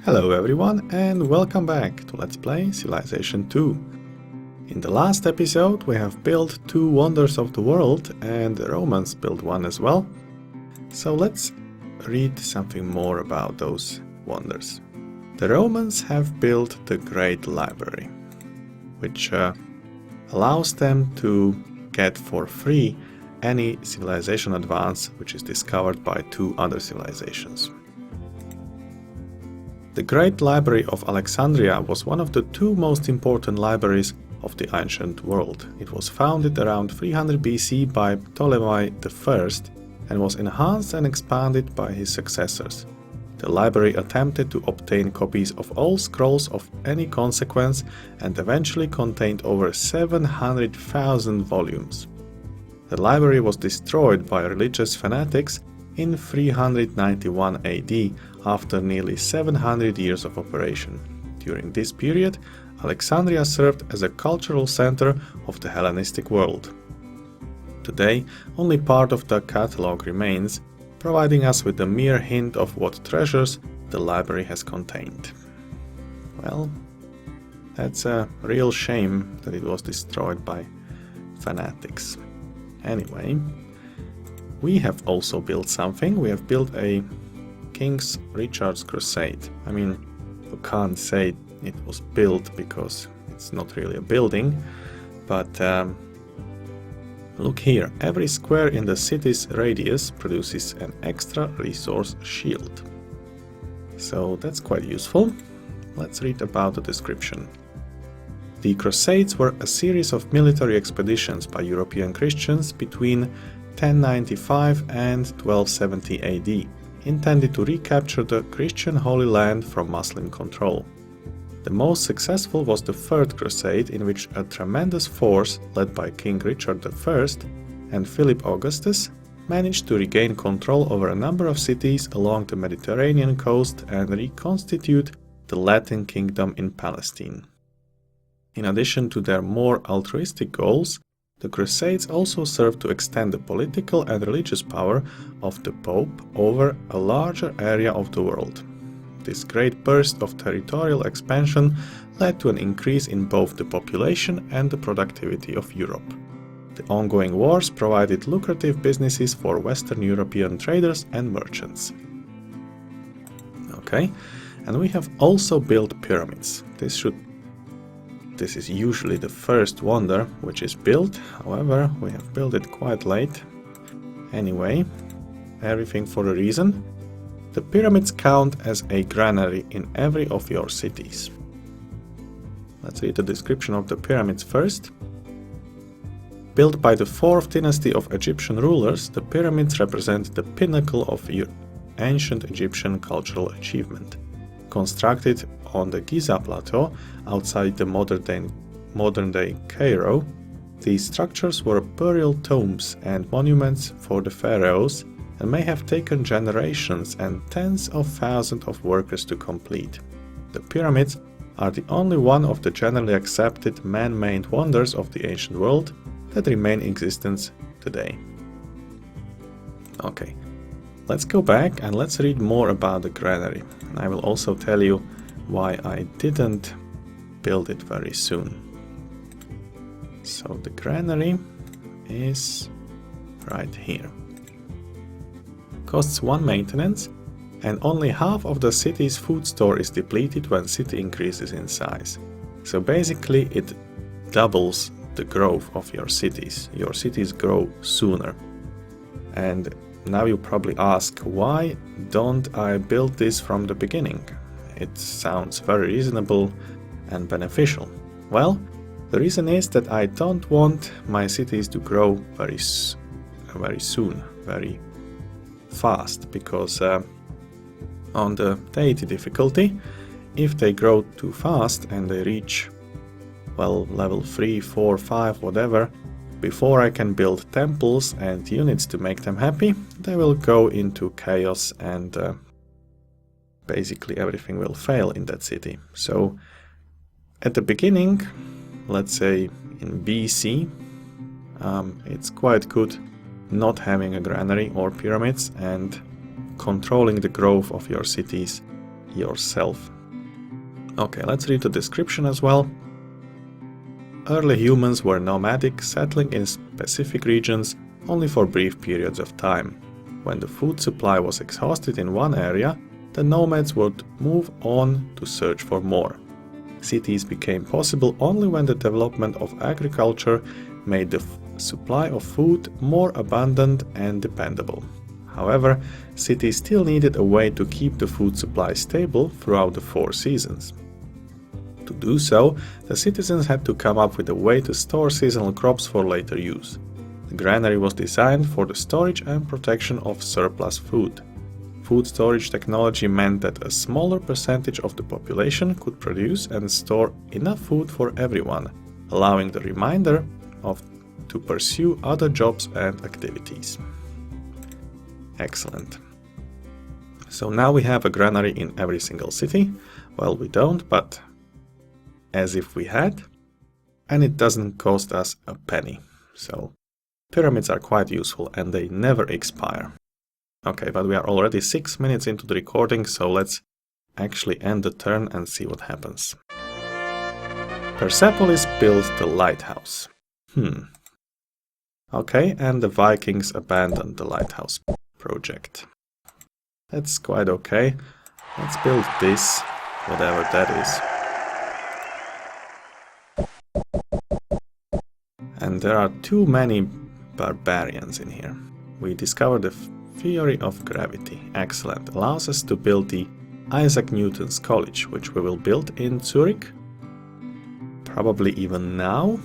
Hello everyone and welcome back to Let's Play Civilization 2. In the last episode we have built two wonders of the world and the Romans built one as well. So let's read something more about those wonders. The Romans have built the Great Library, which allows them to get for free any civilization advance which is discovered by two other civilizations. The Great Library of Alexandria was one of the two most important libraries of the ancient world. It was founded around 300 BC by Ptolemy I and was enhanced and expanded by his successors. The library attempted to obtain copies of all scrolls of any consequence and eventually contained over 700,000 volumes. The library was destroyed by religious fanatics in 391 AD, after nearly 700 years of operation. During this period, Alexandria served as a cultural center of the Hellenistic world. Today, only part of the catalogue remains, providing us with a mere hint of what treasures the library has contained. Well, that's a real shame that it was destroyed by fanatics. Anyway, we have also built something. We have built a King Richard's Crusade. I mean, you can't say it was built because it's not really a building, but look here, every square in the city's radius produces an extra resource shield. So that's quite useful. Let's read about the description. The Crusades were a series of military expeditions by European Christians between 1095 and 1270 AD, intended to recapture the Christian Holy Land from Muslim control. The most successful was the Third Crusade, in which a tremendous force led by King Richard I and Philip Augustus managed to regain control over a number of cities along the Mediterranean coast and reconstitute the Latin Kingdom in Palestine. In addition to their more altruistic goals, the Crusades also served to extend the political and religious power of the Pope over a larger area of the world. This great burst of territorial expansion led to an increase in both the population and the productivity of Europe. The ongoing wars provided lucrative businesses for Western European traders and merchants. Okay, and we have also built pyramids. This is usually the first wonder which is built, however, we have built it quite late. Anyway, everything for a reason. The pyramids count as a granary in every of your cities. Let's read the description of the pyramids first. Built by the 4th dynasty of Egyptian rulers, the pyramids represent the pinnacle of ancient Egyptian cultural achievement. Constructed on the Giza plateau outside the modern-day Cairo, these structures were burial tombs and monuments for the pharaohs and may have taken generations and tens of thousands of workers to complete. The pyramids are the only one of the generally accepted man-made wonders of the ancient world that remain in existence today. Okay, let's go back and let's read more about the granary. And I will also tell you why I didn't build it very soon. So the granary is right here. Costs 1 maintenance, and only half of the city's food store is depleted when city increases in size. So basically it doubles the growth of your cities. Your cities grow sooner. And now you probably ask, why don't I build this from the beginning? It sounds very reasonable and beneficial. Well, the reason is that I don't want my cities to grow very soon, very fast, because on the deity difficulty, if they grow too fast and they reach, well, level 3, 4, 5, whatever, before I can build temples and units to make them happy, they will go into chaos and basically everything will fail in that city. So at the beginning, let's say in BC, it's quite good not having a granary or pyramids and controlling the growth of your cities yourself. Okay, let's read the description as well. Early humans were nomadic, settling in specific regions only for brief periods of time. When the food supply was exhausted in one area, the nomads would move on to search for more. Cities became possible only when the development of agriculture made the supply of food more abundant and dependable. However, cities still needed a way to keep the food supply stable throughout the 4 seasons. To do so, the citizens had to come up with a way to store seasonal crops for later use. The granary was designed for the storage and protection of surplus food. Food storage technology meant that a smaller percentage of the population could produce and store enough food for everyone, allowing the remainder to pursue other jobs and activities. Excellent. So now we have a granary in every single city. Well, we don't, but as if we had, and it doesn't cost us a penny. So pyramids are quite useful and they never expire. Okay, but we are already 6 minutes into the recording, so let's actually end the turn and see what happens. Persepolis built the lighthouse. Okay, and the Vikings abandoned the lighthouse project. That's quite okay. Let's build this, whatever that is. And there are too many barbarians in here. We discovered the theory of gravity. Excellent. Allows us to build the Isaac Newton's college, which we will build in Zurich. Probably even now,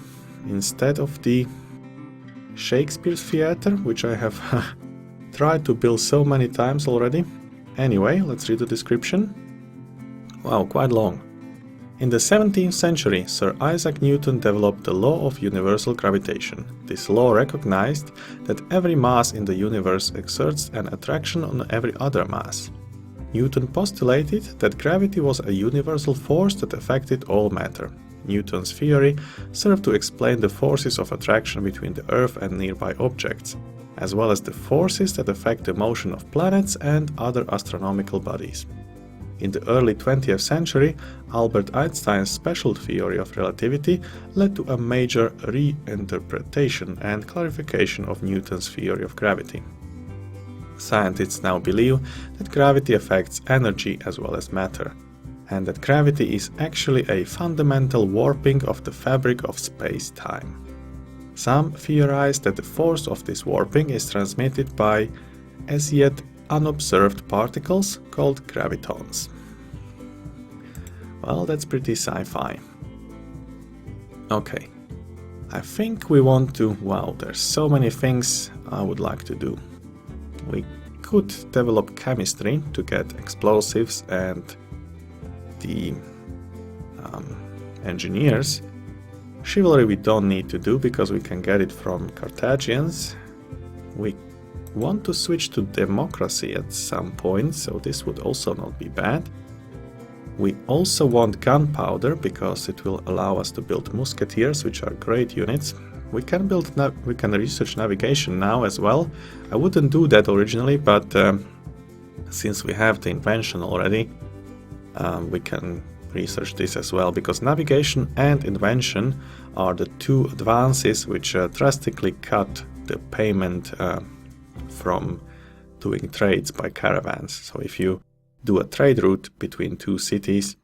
instead of the Shakespeare Theatre, which I have tried to build so many times already. Anyway, let's read the description. Wow, quite long. In the 17th century, Sir Isaac Newton developed the law of universal gravitation. This law recognized that every mass in the universe exerts an attraction on every other mass. Newton postulated that gravity was a universal force that affected all matter. Newton's theory served to explain the forces of attraction between the Earth and nearby objects, as well as the forces that affect the motion of planets and other astronomical bodies. In the early 20th century, Albert Einstein's special theory of relativity led to a major reinterpretation and clarification of Newton's theory of gravity. Scientists now believe that gravity affects energy as well as matter, and that gravity is actually a fundamental warping of the fabric of space-time. Some theorize that the force of this warping is transmitted by as yet unobserved particles called gravitons. Well, that's pretty sci-fi. Okay, I think we want to... Wow, there's so many things I would like to do. We could develop chemistry to get explosives and the engineers. Chivalry we don't need to do because we can get it from Carthaginians. We want to switch to democracy at some point, so this would also not be bad. We also want gunpowder because it will allow us to build musketeers, which are great units. We can research navigation now as well. I wouldn't do that originally, but since we have the invention already, we can research this as well, because navigation and invention are the two advances which drastically cut the payment from doing trades by caravans. So if you do a trade route between two cities,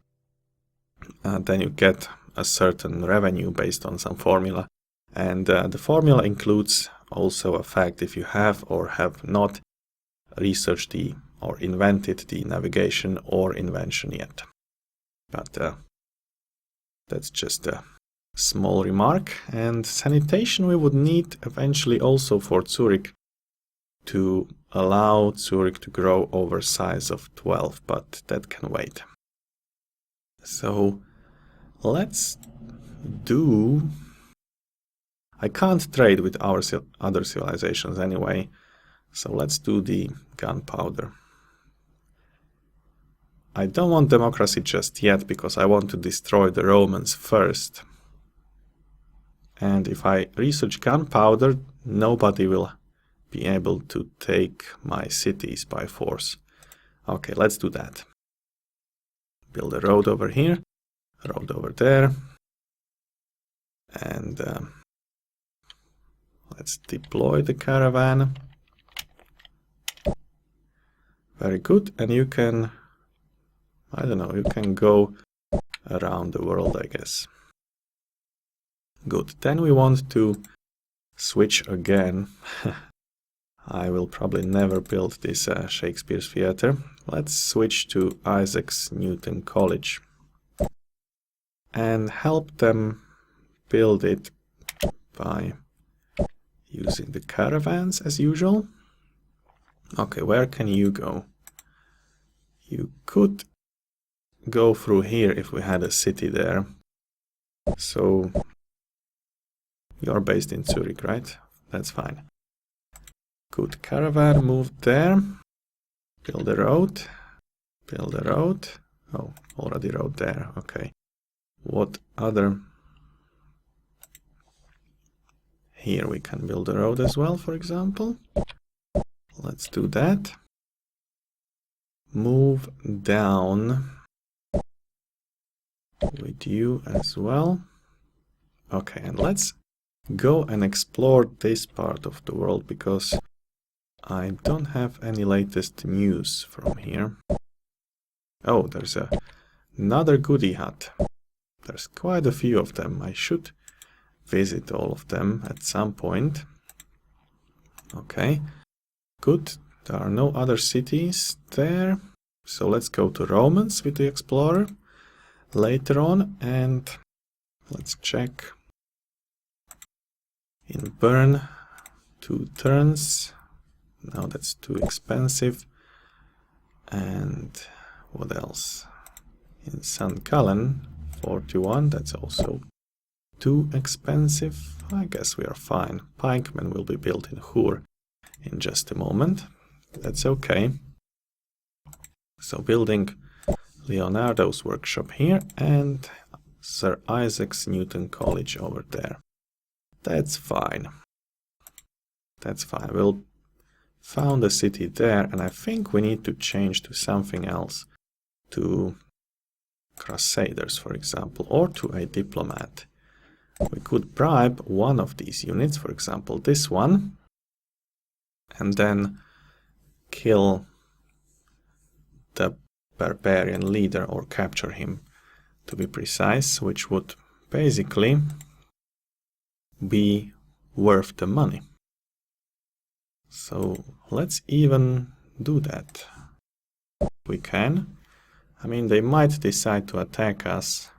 then you get a certain revenue based on some formula. And the formula includes also a fact if you have or have not researched or invented the navigation or invention yet. But that's just a small remark. And sanitation we would need eventually also for Zurich to allow Zurich to grow over size of 12, but that can wait. So let's do... I can't trade with our other civilizations anyway, so let's do the gunpowder. I don't want democracy just yet because I want to destroy the Romans first. And if I research gunpowder, nobody will be able to take my cities by force. Okay, let's do that. Build a road over here. road over there. And let's deploy the caravan. Very good. And you can, I don't know, you can go around the world, I guess. Good. Then we want to switch again. I will probably never build this Shakespeare's Theatre. Let's switch to Isaac Newton College and help them build it by using the caravans as usual. Okay, where can you go? You could go through here if we had a city there. So you're based in Zurich, right? That's fine. Good. Caravan moved there. Build a road. Build a road. Oh, already road there. Okay. What other? Here we can build a road as well, for example. Let's do that. Move down with you as well. Okay, and let's go and explore this part of the world because I don't have any latest news from here. Oh, there's another goodie hut. There's quite a few of them. I should visit all of them at some point. Okay, good. There are no other cities there. So let's go to Romans with the Explorer later on and let's check. In Bern, 2 turns. No, that's too expensive. And what else? In St. Gallen, 41, that's also too expensive. I guess we are fine. Pikemen will be built in Hur in just a moment. That's okay. So building Leonardo's workshop here and Sir Isaac Newton College over there. That's fine. That's fine. We'll found a city there, and I think we need to change to something else. To Crusaders, for example, or to a diplomat. We could bribe one of these units, for example, this one, and then kill the barbarian leader or capture him, to be precise, which would basically be worth the money. So let's even do that. We can. I mean, they might decide to attack us.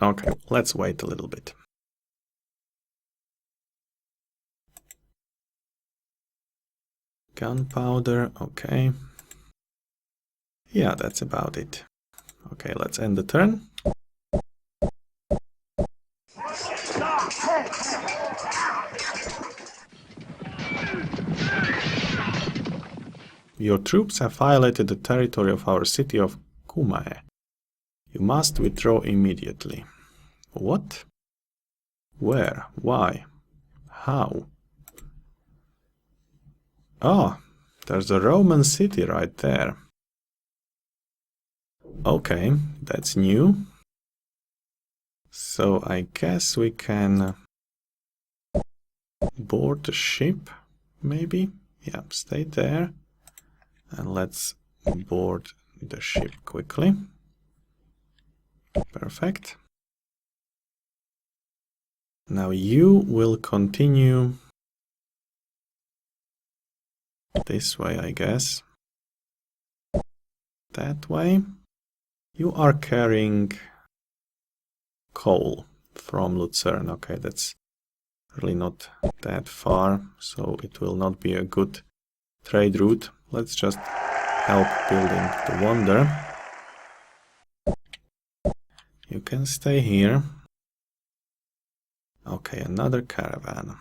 Okay, let's wait a little bit. Gunpowder, okay. Yeah, that's about it. Okay, let's end the turn. Your troops have violated the territory of our city of Cumae. You must withdraw immediately. What? Where? Why? How? Oh, there's a Roman city right there. Okay, that's new. So I guess we can board the ship, maybe? Yeah, stay there. And let's board the ship quickly. Perfect. Now you will continue this way, I guess. That way. You are carrying coal from Lucerne. Okay, that's really not that far, so it will not be a good trade route. Let's just help building the wonder. You can stay here. Okay, another caravan.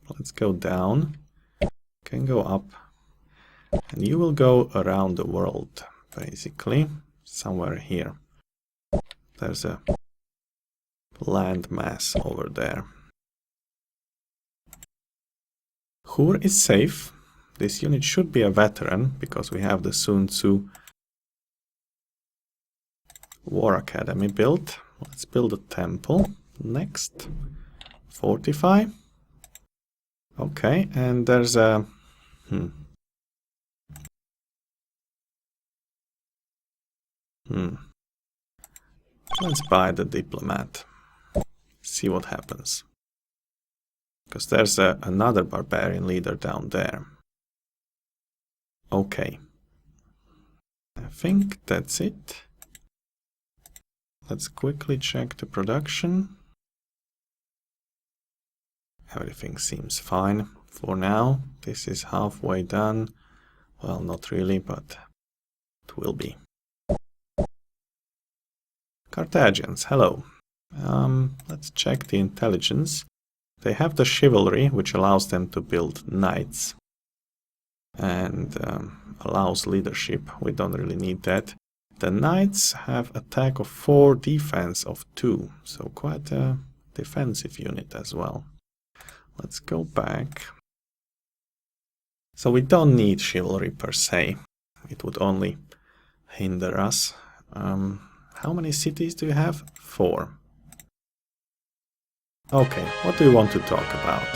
Let's go down. Can go up. And you will go around the world, basically. Somewhere here. There's a land mass over there. Hur is safe. This unit should be a veteran, because we have the Sun Tzu War Academy built. Let's build a temple. Next. Fortify. Okay, and there's a... Let's buy the diplomat. See what happens. Because there's another barbarian leader down there. Okay. I think that's it. Let's quickly check the production. Everything seems fine for now. This is halfway done. Well, not really, but it will be. Carthaginians, hello. Let's check the intelligence. They have the chivalry, which allows them to build knights. And allows leadership. We don't really need that. The knights have attack of 4, defense of 2. So quite a defensive unit as well. Let's go back. So we don't need chivalry per se. It would only hinder us. How many cities do you have? 4. Okay, what do you want to talk about?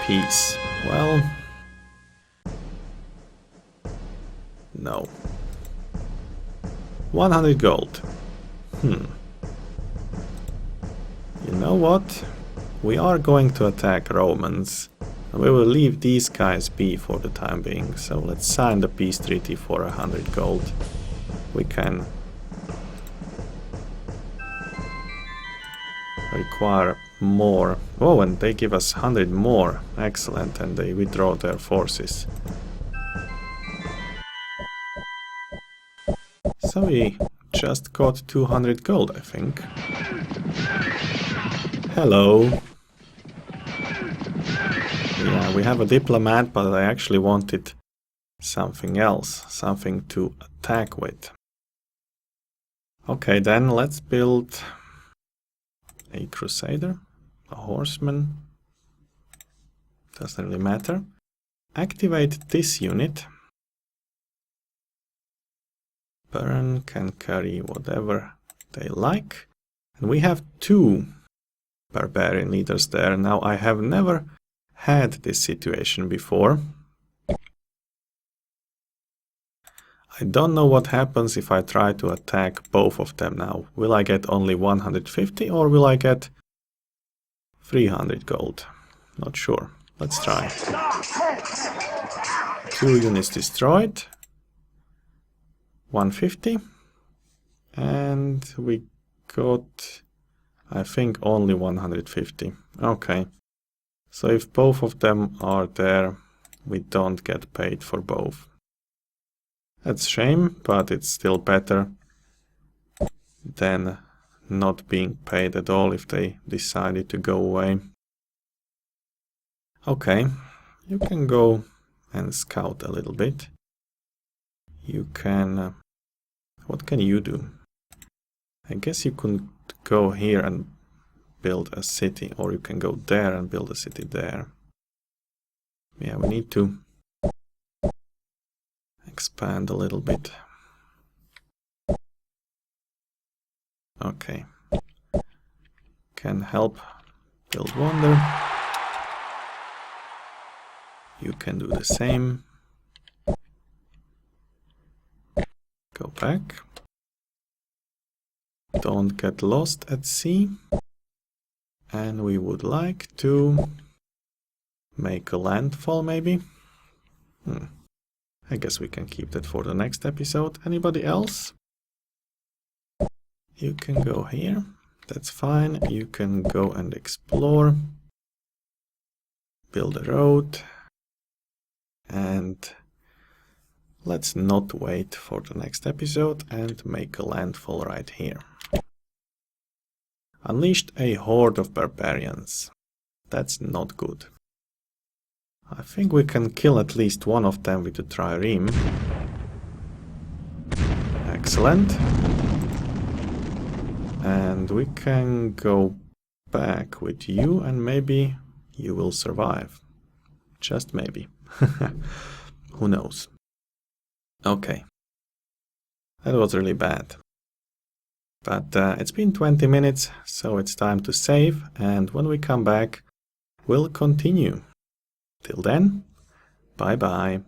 Peace. Well... no. 100 gold. You know what? We are going to attack Romans. And we will leave these guys be for the time being. So let's sign the peace treaty for 100 gold. We can require more. Oh, and they give us 100 more. Excellent. And they withdraw their forces. So we just got 200 gold, I think. Hello. Yeah, we have a diplomat, but I actually wanted something else. Something to attack with. Okay, then let's build a crusader, a horseman. Doesn't really matter. Activate this unit. Baron can carry whatever they like. And we have 2 barbarian leaders there. Now, I have never had this situation before. I don't know what happens if I try to attack both of them now. Will I get only 150 or will I get 300 gold? Not sure. Let's try. 2 units destroyed. 150. And we got, I think, only 150. Okay. So if both of them are there, we don't get paid for both. That's a shame, but it's still better than not being paid at all if they decided to go away. Okay, you can go and scout a little bit. You can... what can you do? I guess you could go here and build a city, or you can go there and build a city there. Yeah, we need to expand a little bit. Okay. Can help build wonder. You can do the same. Go back. Don't get lost at sea. And we would like to make a landfall, maybe? I guess we can keep that for the next episode. Anybody else? You can go here. That's fine. You can go and explore. Build a road. And let's not wait for the next episode and make a landfall right here. Unleashed a horde of barbarians. That's not good. I think we can kill at least one of them with a trireme. Excellent. And we can go back with you and maybe you will survive. Just maybe. Who knows? Okay. That was really bad. But it's been 20 minutes, so it's time to save, and when we come back, we'll continue. Till then, bye bye.